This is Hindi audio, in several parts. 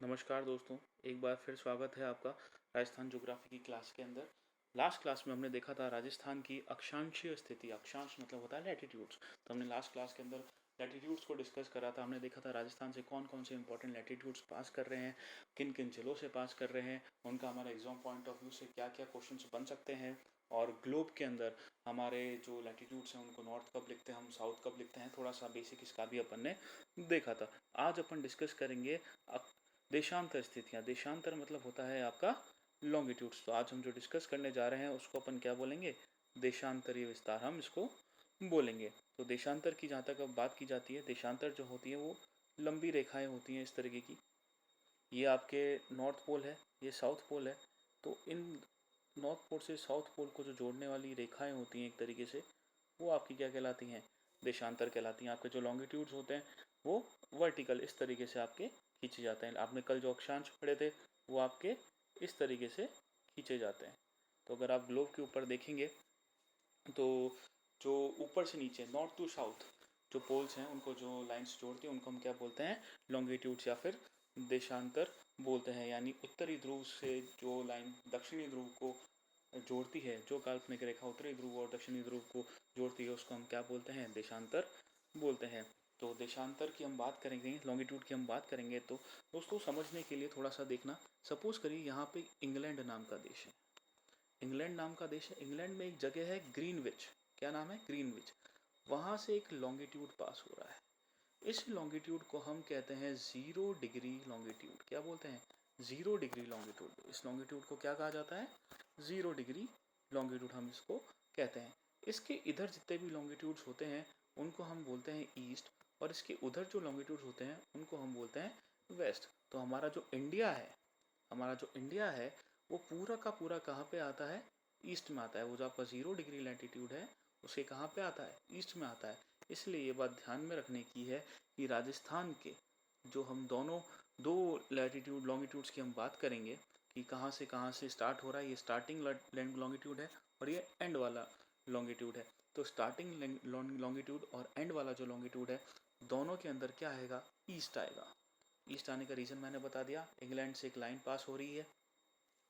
नमस्कार दोस्तों, एक बार फिर स्वागत है आपका राजस्थान ज्योग्राफी की क्लास के अंदर। लास्ट क्लास में हमने देखा था राजस्थान की अक्षांशीय स्थिति। अक्षांश मतलब होता है लैटिट्यूड्स। तो हमने लास्ट क्लास के अंदर लैटिट्यूड्स को डिस्कस करा था। हमने देखा था राजस्थान से कौन कौन से इंपॉर्टेंट लैटिट्यूड्स पास कर रहे हैं, किन किन जिलों से पास कर रहे हैं, उनका हमारे एग्जाम पॉइंट ऑफ व्यू से क्या क्या क्वेश्चन बन सकते हैं, और ग्लोब के अंदर हमारे जो लैटिट्यूड्स हैं उनको नॉर्थ कब लिखते हैं, हम साउथ कब लिखते हैं, थोड़ा सा बेसिक इसका भी अपन ने देखा था। आज अपन डिस्कस करेंगे देशांतर स्थितियाँ। देशांतर मतलब होता है आपका लॉन्गिट्यूड्स। तो आज हम जो डिस्कस करने जा रहे हैं उसको अपन क्या बोलेंगे, देशांतरीय विस्तार हम इसको बोलेंगे। तो देशांतर की जहाँ तक अब बात की जाती है, देशांतर जो होती है वो लंबी रेखाएं होती हैं इस तरीके की। ये आपके नॉर्थ पोल है, ये साउथ पोल है। तो इन नॉर्थ पोल से साउथ पोल को जो जोड़ने वाली रेखाएं होती हैं एक तरीके से, वो आपकी क्या कहलाती हैं, देशांतर कहलाती हैं। आपके जो लॉन्गिट्यूड्स होते हैं वो वर्टिकल इस तरीके से आपके खींचे जाते हैं। आपने कल जो अक्षांश पढ़े थे वो आपके इस तरीके से खींचे जाते हैं। तो अगर आप ग्लोब के ऊपर देखेंगे तो जो ऊपर से नीचे नॉर्थ टू साउथ जो पोल्स हैं उनको जो लाइंस जोड़ती हैं उनको हम क्या बोलते हैं, लॉन्गिट्यूड्स या फिर देशांतर बोलते हैं। यानी उत्तरी ध्रुव से जो लाइन दक्षिणी ध्रुव को जोड़ती है, जो काल्पनिक रेखा उत्तरी ध्रुव और दक्षिणी ध्रुव को जोड़ती है, उसको हम क्या बोलते हैं, देशांतर बोलते हैं। तो देशांतर की हम बात करेंगे, लॉन्गिट्यूड की हम बात करेंगे तो दोस्तों समझने के लिए थोड़ा सा देखना। सपोज करिए यहाँ पे इंग्लैंड नाम का देश है। इंग्लैंड नाम का देश है। इंग्लैंड में एक जगह है ग्रीनविच। क्या नाम है, ग्रीनविच। वहाँ से एक लॉन्गिट्यूड पास हो रहा है। इस लॉन्गिट्यूड को हम कहते हैं 0 डिग्री लॉन्गिट्यूड। क्या बोलते हैं, 0 डिग्री लॉन्गिट्यूड। इस लॉन्गिट्यूड को क्या कहा जाता है, 0 डिग्री लॉन्गिट्यूड हम इसको कहते हैं। इसके इधर जितने भी लॉन्गिट्यूड्स होते हैं उनको हम बोलते हैं ईस्ट, और इसके उधर जो लॉन्गिट्यूड्स होते हैं उनको हम बोलते हैं वेस्ट। तो हमारा जो इंडिया है, हमारा जो इंडिया है वो पूरा का पूरा कहाँ पे आता है, ईस्ट में आता है। वो जो आपका 0 डिग्री लैटिट्यूड है उसके कहाँ पे आता है, ईस्ट में आता है। इसलिए ये बात ध्यान में रखने की है कि राजस्थान के जो हम दोनों दो लैटिट्यूड लॉन्गिट्यूड्स की हम बात करेंगे कि कहाँ से स्टार्ट हो रहा है। ये स्टार्टिंग लॉन्गिट्यूड है और ये एंड वाला लॉन्गिट्यूड है। तो स्टार्टिंग लॉन्गिट्यूड और एंड वाला जो लॉन्गिट्यूड है दोनों के अंदर क्या आएगा, ईस्ट आएगा। ईस्ट आने का रीज़न मैंने बता दिया। इंग्लैंड से एक लाइन पास हो रही है,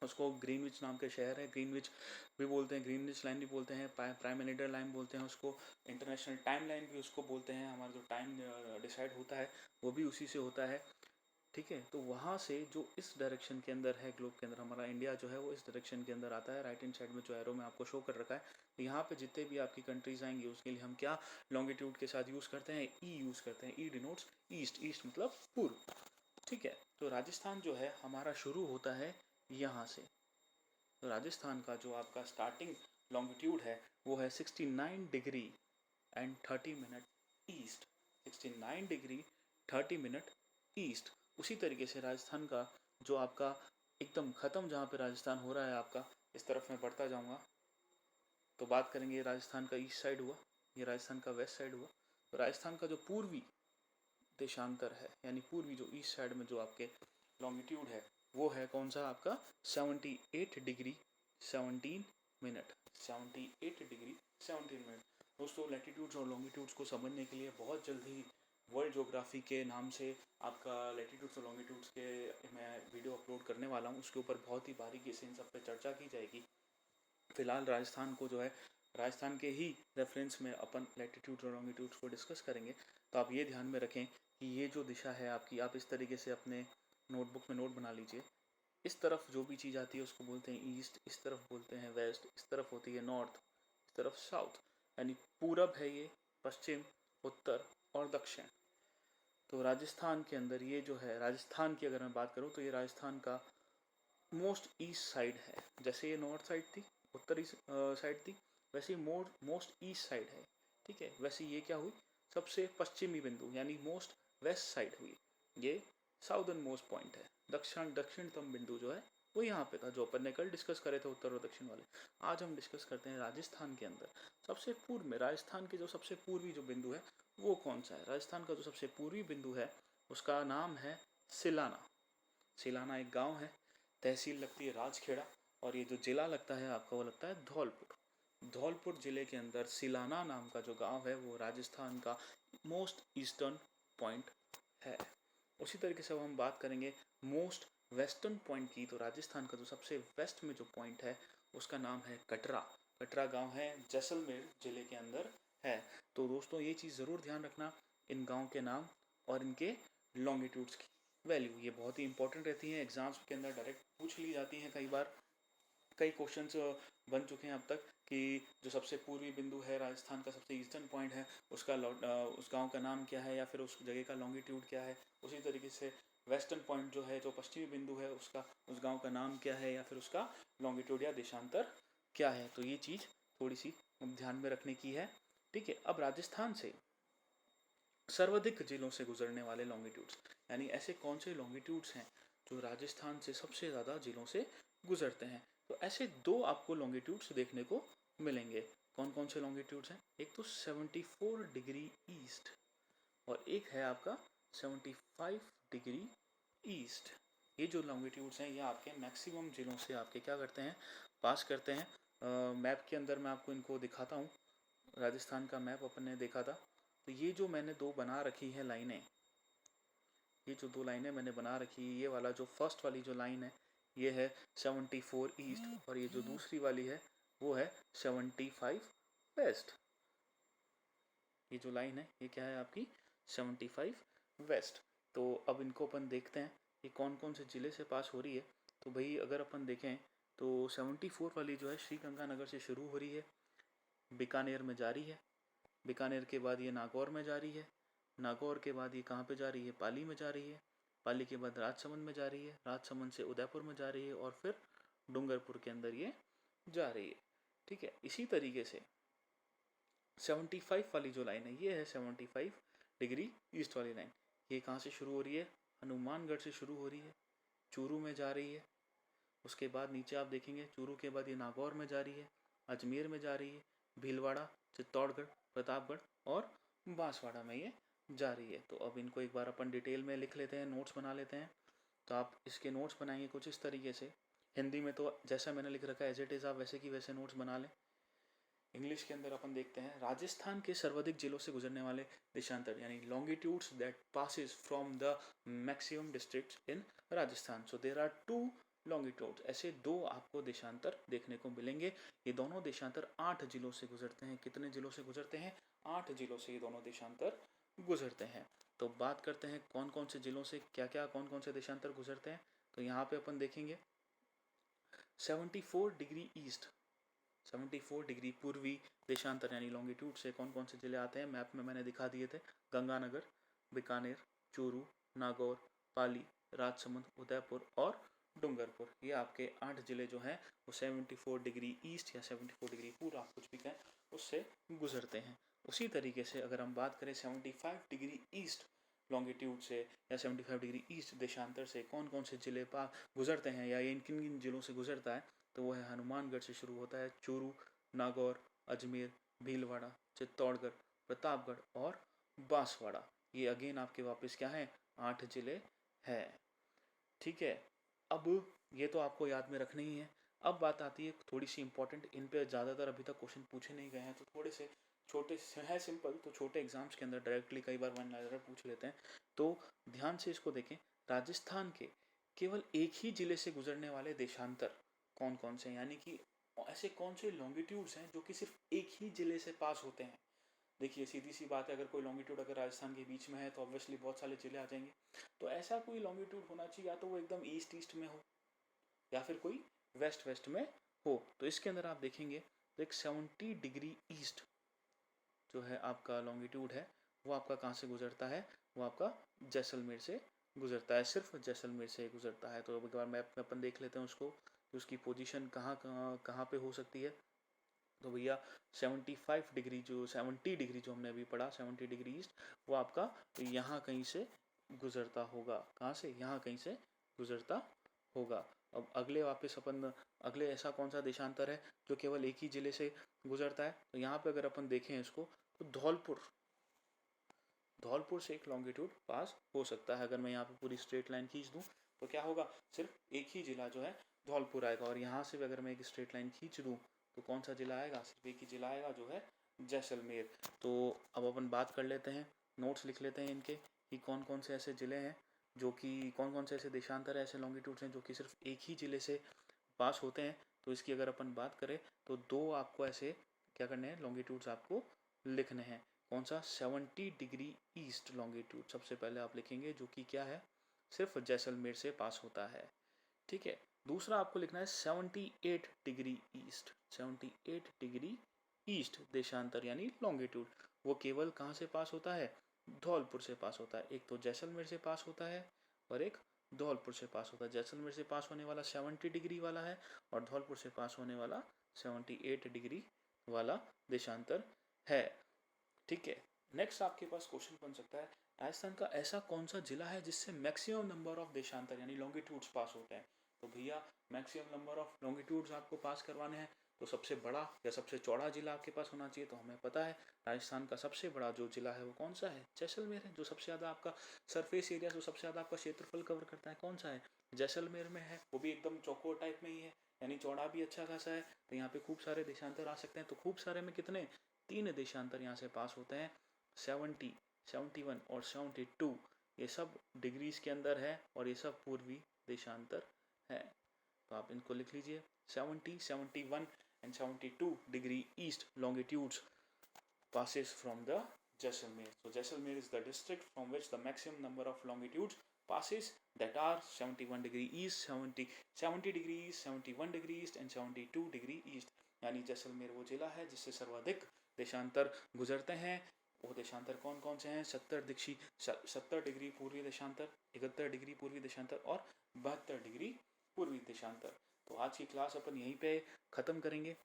उसको ग्रीनविच नाम के शहर है, ग्रीनविच भी बोलते हैं, ग्रीनविच लाइन भी बोलते हैं, प्राइम मेरिडियन लाइन बोलते हैं उसको, इंटरनेशनल टाइम लाइन भी उसको बोलते हैं। हमारा जो टाइम डिसाइड होता है वो भी उसी से होता है। ठीक है, तो वहाँ से जो इस डायरेक्शन के अंदर है, ग्लोब के अंदर हमारा इंडिया जो है वो इस डायरेक्शन के अंदर आता है। राइट हैंड साइड में जो एरो में आपको शो कर रखा है, यहाँ पे जितने भी आपकी कंट्रीज आएंगी उसके लिए हम क्या लॉन्गिट्यूड के साथ यूज़ करते हैं, ई यूज़ करते हैं। ई डिनोट्स ईस्ट, ईस्ट मतलब पूर्व। ठीक है, तो राजस्थान जो है हमारा शुरू होता है यहाँ से। तो राजस्थान का जो आपका स्टार्टिंग लॉन्गिट्यूड है वो है 69 degree and 30 minute east. 69 degree 30 minute east. उसी तरीके से राजस्थान का जो आपका एकदम ख़त्म जहाँ पे राजस्थान हो रहा है आपका, इस तरफ मैं बढ़ता जाऊँगा तो बात करेंगे राजस्थान का ईस्ट साइड हुआ, ये राजस्थान का वेस्ट साइड हुआ। तो राजस्थान का जो पूर्वी देशांतर है यानी पूर्वी जो ईस्ट साइड में जो आपके लॉन्गिट्यूड है वो है कौन सा आपका, 78 डिग्री 17 मिनट। 78 degree 17 minute. दोस्तों लैटिट्यूड्स और लॉन्गिट्यूड्स को समझने के लिए बहुत जल्दी वर्ल्ड ज्योग्राफी के नाम से आपका लैटिट्यूड्स और लॉन्गिट्यूड्स के मैं वीडियो अपलोड करने वाला हूँ। उसके ऊपर बहुत ही बारीकी से इन सब पे चर्चा की जाएगी। फिलहाल राजस्थान को जो है, राजस्थान के ही रेफरेंस में अपन लैटिट्यूड्स और लॉन्गिट्यूड्स को डिस्कस करेंगे। तो आप ये ध्यान में रखें कि ये जो दिशा है आपकी, आप इस तरीके से अपने नोटबुक में नोट बना लीजिए। इस तरफ जो भी चीज़ आती है उसको बोलते हैं ईस्ट, इस तरफ बोलते हैं वेस्ट, इस तरफ होती है नॉर्थ, इस तरफ साउथ। यानी पूरब है ये, पश्चिम, उत्तर और दक्षिण। तो राजस्थान के अंदर ये जो है, राजस्थान की अगर मैं बात करूँ तो ये राजस्थान का मोस्ट ईस्ट साइड है। जैसे ये नॉर्थ साइड थी, उत्तरी साइड थी, वैसे ही मोस्ट ईस्ट साइड है। ठीक है, वैसे ये क्या हुई, सबसे पश्चिमी बिंदु यानी मोस्ट वेस्ट साइड हुई। ये साउदर्न मोस्ट पॉइंट है। दक्षिणतम बिंदु जो है वो यहाँ पे था, जो अपन ने कल डिस्कस करे थे उत्तर और दक्षिण वाले। आज हम डिस्कस करते हैं राजस्थान के अंदर सबसे पूर्व में। राजस्थान के जो सबसे पूर्वी जो बिंदु है वो कौन सा है, राजस्थान का जो सबसे पूर्वी बिंदु है उसका नाम है सिलाना। सिलाना एक गांव है, तहसील लगती है राजखेड़ा, और ये जो जिला लगता है आपका वो लगता है धौलपुर। धौलपुर जिले के अंदर सिलाना नाम का जो गांव है वो राजस्थान का मोस्ट ईस्टर्न पॉइंट है। उसी तरीके से अब हम बात करेंगे मोस्ट वेस्टर्न पॉइंट की। तो राजस्थान का जो सबसे वेस्ट में जो पॉइंट है उसका नाम है कटरा। कटरा गांव है, जैसलमेर जिले के अंदर है। तो दोस्तों ये चीज़ ज़रूर ध्यान रखना, इन गांव के नाम और इनके लॉन्गिट्यूड्स की वैल्यू, ये बहुत ही इंपॉर्टेंट रहती हैं, एग्जाम्स के अंदर डायरेक्ट पूछ ली जाती हैं कई बार। कई क्वेश्चंस बन चुके हैं अब तक कि जो सबसे पूर्वी बिंदु है राजस्थान का, सबसे ईस्टर्न पॉइंट है, उसका उस गांव का नाम क्या है या फिर उस जगह का लॉन्गिट्यूड क्या है। उसी तरीके से वेस्टर्न पॉइंट जो है, जो पश्चिमी बिंदु है, उसका उस गांव का नाम क्या है या फिर उसका लॉन्गिट्यूड या देशांतर क्या है। तो ये चीज़ थोड़ी सी ध्यान में रखने की है। ठीक है, अब राजस्थान से सर्वाधिक जिलों से गुजरने वाले लॉन्गिट्यूड्स, यानी ऐसे कौन से लॉन्गिट्यूड्स हैं जो राजस्थान से सबसे ज़्यादा जिलों से गुजरते हैं। तो ऐसे दो आपको लॉन्गिट्यूड्स देखने को मिलेंगे। कौन कौन से लॉन्गिट्यूड्स हैं? एक तो 74 डिग्री ईस्ट और एक है आपका 75 डिग्री ईस्ट। ये जो लॉन्गिट्यूड्स हैं ये आपके मैक्सिमम जिलों से आपके क्या करते हैं, पास करते हैं। मैप के अंदर मैं आपको इनको दिखाता हूँ। राजस्थान का मैप अपन ने देखा था, तो ये जो मैंने दो बना रखी है लाइनें, ये जो दो लाइनें मैंने बना रखी है, ये वाला जो फर्स्ट वाली जो लाइन है ये है 74 ईस्ट और ये जो दूसरी वाली है वो है 75 वेस्ट। ये जो लाइन है ये क्या है आपकी 75 वेस्ट। तो अब इनको अपन देखते हैं कि कौन कौन से ज़िले से पास हो रही है। तो भाई अगर अपन देखें तो 74 वाली जो है श्रीगंगानगर से शुरू हो रही है, बीकानेर में जा रही है, बीकानेर के बाद ये नागौर में जा रही है, नागौर के बाद ये कहाँ पे जा रही है, पाली में जा रही है, पाली के बाद राजसमंद में जा रही है, राजसमंद से उदयपुर में जा रही है और फिर डूंगरपुर के अंदर ये जा रही है। ठीक है, इसी तरीके से 75 वाली जो लाइन है ये है 75 डिग्री ईस्ट वाली लाइन। ये कहाँ से शुरू हो रही है? हनुमानगढ़ से शुरू हो रही है, चूरू में जा रही है, उसके बाद नीचे आप देखेंगे चूरू के बाद ये नागौर में जा रही है, अजमेर में जा रही है, भीलवाड़ा, चित्तौड़गढ़, प्रतापगढ़ और बांसवाड़ा में ये जा रही है। तो अब इनको एक बार अपन डिटेल में लिख लेते हैं, नोट्स बना लेते हैं। तो आप इसके नोट्स बनाएंगे कुछ इस तरीके से। हिंदी में तो जैसा मैंने लिख रखा है एज इट इज़ आप वैसे की वैसे नोट्स बना लें। इंग्लिश के अंदर अपन देखते हैं राजस्थान के सर्वाधिक जिलों से गुजरने वाले देशांतर, यानी longitudes that passes from the maximum districts in Rajasthan. So there are two longitudes, ऐसे दो आपको देशांतर देखने को मिलेंगे। ये दोनों देशांतर 8 जिलों से गुजरते हैं। कितने जिलों से गुजरते हैं? 8 जिलों से ये दोनों देशांतर गुजरते हैं। तो बात करते हैं कौन कौन से जिलों से क्या क्या कौन कौन से देशांतर गुजरते हैं। तो यहाँ पे अपन देखेंगे 74 डिग्री ईस्ट, 74 डिग्री पूर्वी देशांतर यानी लॉन्गिट्यूड से कौन कौन से जिले आते हैं, मैप में मैंने दिखा दिए थे। गंगानगर, बीकानेर, चूरू, नागौर, पाली, राजसमंद, उदयपुर और डूंगरपुर, ये आपके 8 जिले जो हैं वो 74 डिग्री ईस्ट या 74 डिग्री पूर्व, आप कुछ भी कहें, उससे गुजरते हैं। उसी तरीके से अगर हम बात करें 75 डिग्री ईस्ट लॉन्गिट्यूड से या 75 डिग्री ईस्ट देशांतर से कौन कौन से जिले पा गुजरते हैं या ये इन किन किन जिलों से गुजरता है, तो वो है हनुमानगढ़ से शुरू होता है, चूरू, नागौर, अजमेर, भीलवाड़ा, चित्तौड़गढ़, प्रतापगढ़ और बांसवाड़ा। ये अगेन आपके वापस क्या है, 8 जिले हैं। ठीक है, अब ये तो आपको याद में रखना ही है। अब बात आती है थोड़ी सी इंपॉर्टेंट, इन पे ज़्यादातर अभी तक क्वेश्चन पूछे नहीं गए हैं, तो थोड़े से छोटे से है, सिंपल, तो छोटे एग्जाम्स के अंदर डायरेक्टली कई बार वन लाइनर पूछ लेते हैं। तो ध्यान से इसको देखें, राजस्थान के केवल एक ही जिले से गुजरने वाले देशांतर कौन कौन से हैं, यानी कि ऐसे कौन से लॉन्गिट्यूड्स हैं जो कि सिर्फ एक ही जिले से पास होते हैं। देखिए सीधी सी बात है, अगर कोई लॉन्गिट्यूड अगर राजस्थान के बीच में है तो ऑब्वियसली बहुत सारे जिले आ जाएंगे। तो ऐसा कोई लॉन्गिट्यूड होना चाहिए, या तो वो एकदम ईस्ट ईस्ट में हो या फिर कोई वेस्ट वेस्ट में हो। तो इसके अंदर आप देखेंगे तो एक 70 डिग्री ईस्ट जो है आपका लॉन्गिट्यूड है, वो आपका कहाँ से गुजरता है, वो आपका जैसलमेर से गुजरता है, सिर्फ जैसलमेर से गुजरता है। तो एक बार मैप में अपन देख लेते हैं उसको कि उसकी पोजीशन कहाँ कहाँ कहाँ पे हो सकती है। तो भैया 75 डिग्री जो 70 डिग्री जो हमने अभी पढ़ा 70 डिग्री ईस्ट, वो आपका यहाँ कहीं से गुजरता होगा। कहाँ से? यहाँ कहीं से गुजरता होगा। अब अगले वापस अपन अगले ऐसा कौन सा देशांतर है जो केवल एक ही जिले से गुजरता है, तो यहाँ पे अगर अपन देखें इसको तो धौलपुर, धौलपुर से एक लॉन्गिट्यूड पास हो सकता है। अगर मैं यहाँ पे पूरी स्ट्रेट लाइन खींच दूँ तो क्या होगा, सिर्फ एक ही जिला जो है धौलपुर आएगा। और यहाँ से भी अगर मैं एक स्ट्रेट लाइन खींच दूँ तो कौन सा जिला आएगा, सिर्फ एक ही जिला आएगा जो है जैसलमेर। तो अब अपन बात कर लेते हैं, नोट्स लिख लेते हैं इनके कि कौन कौन से ऐसे ज़िले हैं जो कि कौन कौन से ऐसे देशांतर ऐसे लॉन्गिट्यूड्स हैं जो कि सिर्फ एक ही जिले से पास होते हैं। तो इसकी अगर अपन बात करें तो दो आपको ऐसे क्या करने हैं, लॉन्गिट्यूड्स आपको लिखने हैं। कौन सा? 70 डिग्री ईस्ट लॉन्गिट्यूड सबसे पहले आप लिखेंगे, जो कि क्या है, सिर्फ जैसलमेर से पास होता है। ठीक है। दूसरा आपको लिखना है 78 डिग्री ईस्ट, 78 डिग्री ईस्ट देशांतर यानी लॉन्गिट्यूड। वो केवल कहाँ से पास होता है? धौलपुर से पास होता है। एक तो जैसलमेर से पास होता है और एक धौलपुर से पास होता है। जैसलमेर से पास होने वाला 70 डिग्री वाला है और धौलपुर से पास होने वाला 78 डिग्री वाला देशांतर है। ठीक है। नेक्स्ट आपके पास क्वेश्चन बन सकता है, राजस्थान का ऐसा कौन सा जिला है जिससे मैक्सिमम नंबर ऑफ देशांतर यानी लॉन्गिट्यूड्स पास होते हैं? तो भैया मैक्सिमम नंबर ऑफ लॉन्गिट्यूड्स आपको पास करवाने हैं तो सबसे बड़ा या सबसे चौड़ा जिला आपके पास होना चाहिए। तो हमें पता है राजस्थान का सबसे बड़ा जो जिला है वो कौन सा है? जैसलमेर है। जो सबसे ज़्यादा आपका सरफेस एरिया, जो सबसे ज़्यादा आपका क्षेत्रफल कवर करता है, कौन सा है? जैसलमेर में है। वो भी एकदम चौकोर टाइप में ही है, यानी चौड़ा भी अच्छा खासा है। तो यहाँ पे खूब सारे देशांतर आ सकते हैं। तो खूब सारे में कितने? 3 देशांतर यहाँ से पास होते हैं। 70, 71 और 72 ये सब डिग्रीज के अंदर है और ये सब पूर्वी देशांतर है। तो आप इनको लिख लीजिए, 70, 71 and 72 degree east longitudes passes from the Jaisalmer. So Jaisalmer is the district from which the maximum number of longitudes passes, that are 71 degree east, 70 degree east, 71 degree east and 72 degree east। यानी जैसलमेर वो जिला है जिससे सर्वाधिक देशांतर गुजरते हैं। वो देशांतर कौन कौन से हैं? 70 डिग्री पूर्वी देशांतर, 71 डिग्री पूर्वी देशांतर और 72 डिग्री पूर्वी देशांतर। तो आज की क्लास अपन यहीं पे ख़त्म करेंगे।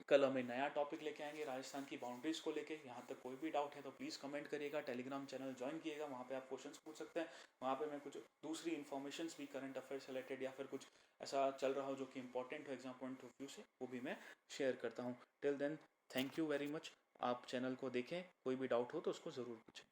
कल हमें नया टॉपिक लेके आएंगे राजस्थान की बाउंड्रीज को लेके। यहाँ तक कोई भी डाउट है तो प्लीज़ कमेंट करिएगा। टेलीग्राम चैनल ज्वाइन किएगा, वहाँ पे आप क्वेश्चंस पूछ सकते हैं। वहाँ पे मैं कुछ दूसरी इन्फॉर्मेशन भी करंट अफेयर्स रिलेटेड या फिर कुछ ऐसा चल रहा हो जो कि इंपॉर्टेंट हो एग्जाम पॉइंट ऑफ व्यू से, वो भी मैं शेयर करता हूँ। Till then thank you very much. आप चैनल को देखें, कोई भी डाउट हो तो उसको ज़रूर पूछें।